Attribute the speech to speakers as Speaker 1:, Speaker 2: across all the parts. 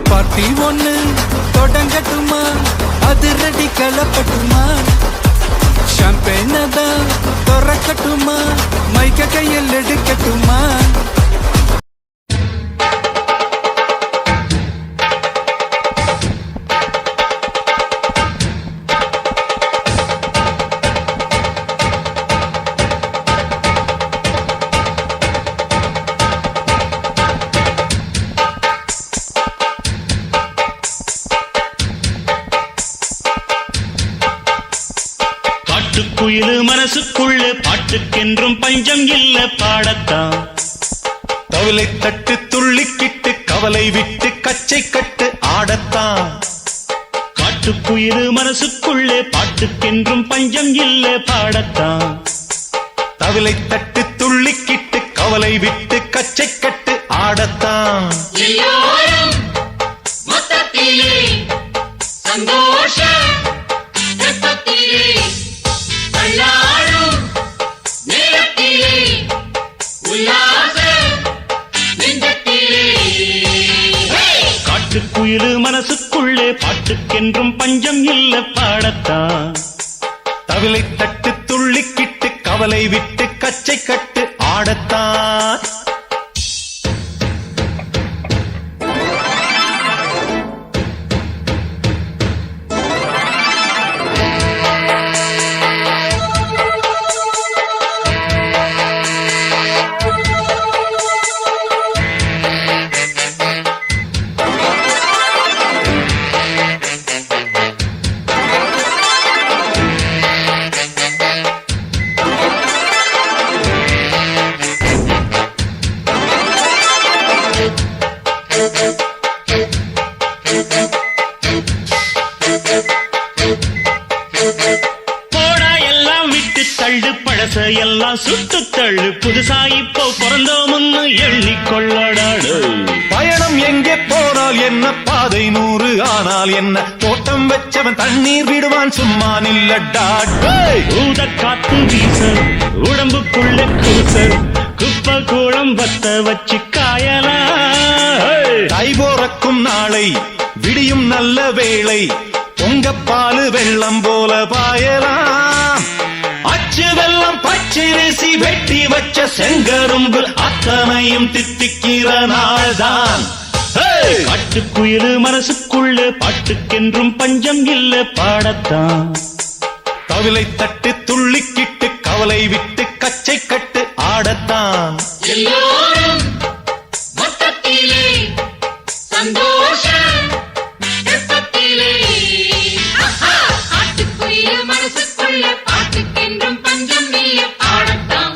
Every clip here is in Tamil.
Speaker 1: பார்ட்டி ஒண்ணு தொடங்கட்டுமா, அது ரெடி கலப்பட்டுமா, ஷாம்பெயின தான் திறக்கட்டுமா, மைக்க கையில் எடுக்கட்டுமா.
Speaker 2: குயிலு மனசுக்குள்ள பாட்டுக்கென்றும் பஞ்சம் இல்ல பாடத்தான்.
Speaker 3: தவளை தட்டு துள்ளிக்கிட்டு கவலை விட்டு கச்சை கட்டு ஆடத்தான்.
Speaker 2: காட்டுக்குயிலு மனசுக்குள்ள பாட்டுக்கென்றும் பஞ்சம் இல்ல பாடத்தான்.
Speaker 3: தவளை தட்டு துள்ளிக்கிட்டு கவலை விட்டு கச்சை கட்டு ஆடத்தான்.
Speaker 4: சந்தோஷ
Speaker 2: காட்டுக்குயிலு மனசுக்குள்ளே பாட்டுக்கென்றும் பஞ்சம் இல்ல பாடத்தான்.
Speaker 3: தவளை தட்டு துள்ளிக்கிட்டு கவலை விட்டு கச்சை கட்டு ஆடத்தான்.
Speaker 2: எல்லாம் சுட்டு தள்ளு, புதுசா இப்போ பிறந்தோம்னு எண்ணிக்கொள்ளடாடு.
Speaker 3: பயணம் எங்கே போனால் என்ன, பாதை 100 ஆனால் என்ன, தோட்டம் வச்சவன் தண்ணீர் விடுவான் சும்மா நில்லடாடு.
Speaker 2: ஊத காத்து வீச உடம்புக்குள்ள கூச, குப்பை கூடம் பத்த வச்சு காயலாம்.
Speaker 3: கை போறக்கும் நாளை விடியும் நல்ல வேளை, பொங்கப்பாலு வெள்ளம் போல பாயலாம். அச்சு வெள்ளம் பச்சரிசி வெட்டி வச்ச செங்கரும்பு அத்தனையும் தித்திக்கிற நாள்தான்.
Speaker 2: காட்டுக்குயிலு மனசுக்குள்ள பாட்டுக்கென்றும் பஞ்சம் இல்ல பாடத்தான்.
Speaker 3: தவளை தட்டு துள்ளிக்கிட்டு கவலை விட்டு கச்சை கட்டு ஆடத்தான்.
Speaker 4: சந்தோஷ மனசுக்குள்ள பாட்டுக்கென்றும் பஞ்சம் இல்ல பாடத்தான்.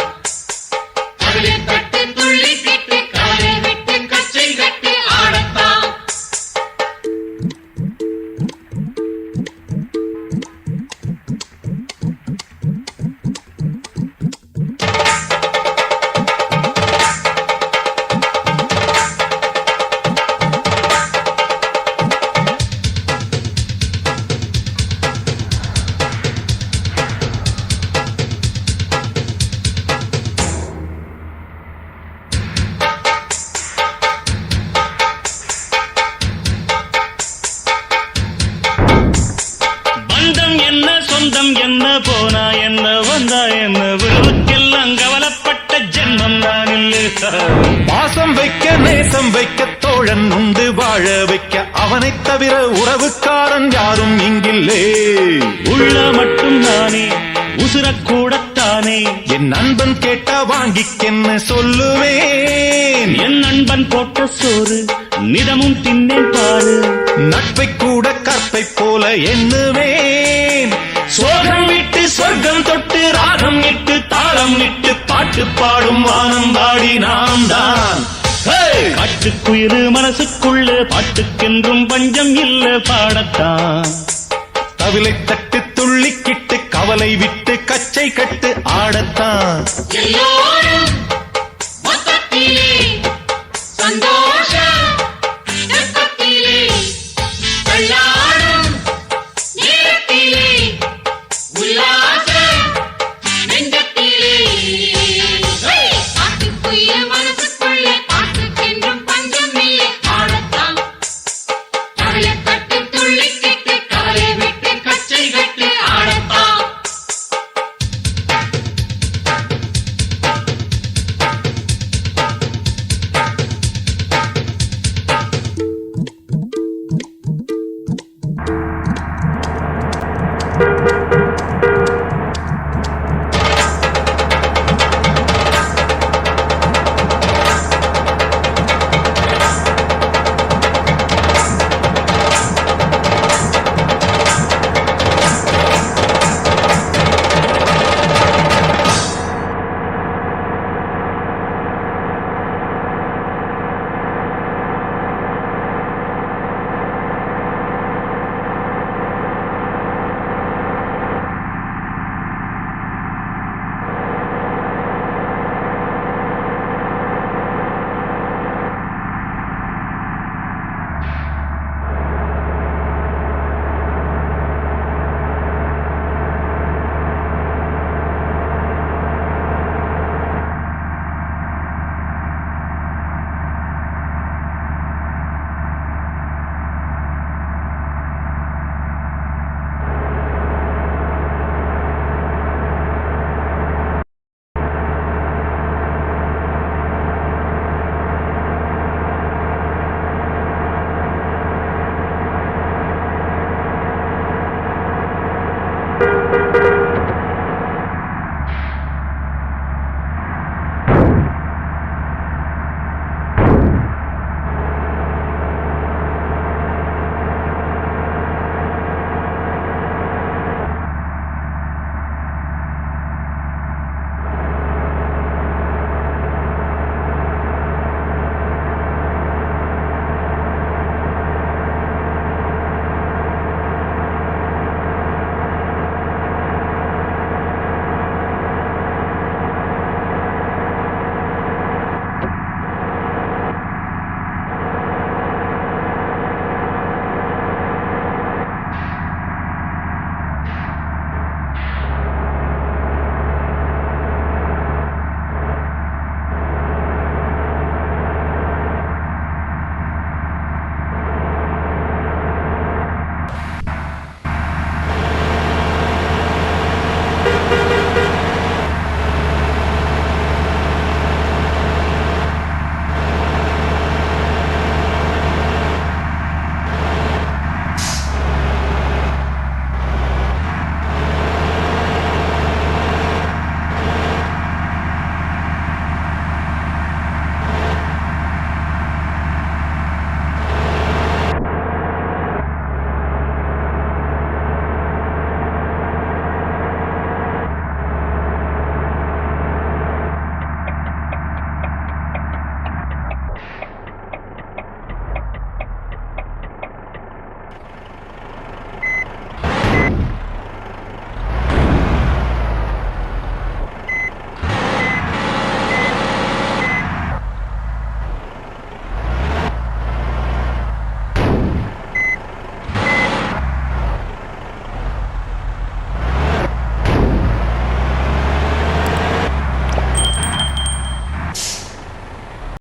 Speaker 4: கவலை தட்டு துள்ளி கிட்டு கவலை விட்டு கச்சை கட்டு ஆடத்தான்.
Speaker 2: என்ன போனா என்ன வந்தா என்ன, விழுவுக்கெல்லாம் கவலைப்பட்ட ஜென்மம் நான் இல்ல.
Speaker 3: பாசம் வைக்க நேசம் வைக்க தோழன் உண்டு வாழ வைக்க, அவனைத் தவிர உறவுக்காரன் யாரும் இங்கில்லே.
Speaker 2: உள்ள மட்டும் நானே உசுரக்கூடத்தானே,
Speaker 3: என் நண்பன் கேட்டா வாங்கிக்கென்ன சொல்லுவேன்.
Speaker 2: என் நண்பன் போட்ட சோறு நிதமும் தின்னேன் பாரு.
Speaker 3: நட்பை கூட கற்பை போல எண்ணுவேன். சோகம் விட்டு சொர்க்கம் தொட்டு ராகம் இட்டு தாளம் இட்டு பாட்டு பாடும் வானம் பாடி நாம் தான்.
Speaker 2: காட்டுக்குயிலு மனசுக்குள்ள பாட்டுக்கென்றும் பஞ்சம் இல்ல பாடத்தான்.
Speaker 3: தவிலை தட்டு துள்ளிக்கிட்டு கவலை விட்டு கச்சை கட்டு ஆடத்தான்.
Speaker 4: எல்லோரும்